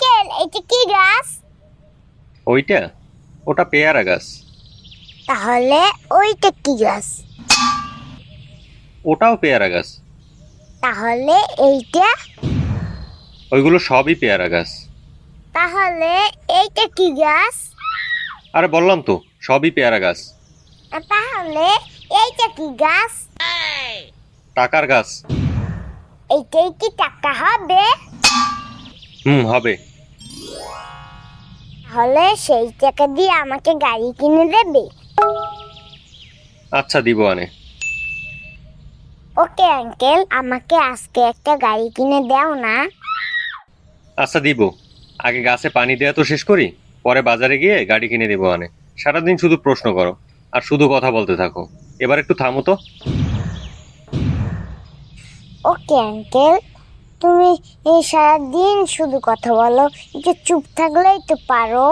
Uncle এটা কি গাছ? ওটা পেয়ারা গাছ। তাহলে ওইটা কি গাছ? ওটাও পেয়ারা গাছ। তাহলে এইটা? ওইগুলো সবই পেয়ারা গাছ। তাহলে এইটা কি গাছ? আরে বললাম তো, সবই পেয়ারা গাছ। তাহলে এইটা কি গাছ? টাকার গাছ। এইটাই কি টাকা হবে? হবে। তাহলে সেই টাকা দিয়ে আমাকে গাড়ি কিনে দেবে? আচ্ছা, দিব আনে। ওকে আঙ্কেল, আমাকে আজকে একটা গাড়ি কিনে দাও না? আচ্ছা, দিব। আগে গাছে পানি দেওয়া তো শেষ করি, পরে বাজারে গিয়ে গাড়ি কিনে দেবো আনে। সারাদিন শুধু প্রশ্ন করো আর শুধু কথা বলতে থাকো। এবার একটু থামো তো। ওকে আঙ্কেল, তুমি এই সারাদিন শুধু কথা বলো, একটু চুপ থাকলেই তো পারো।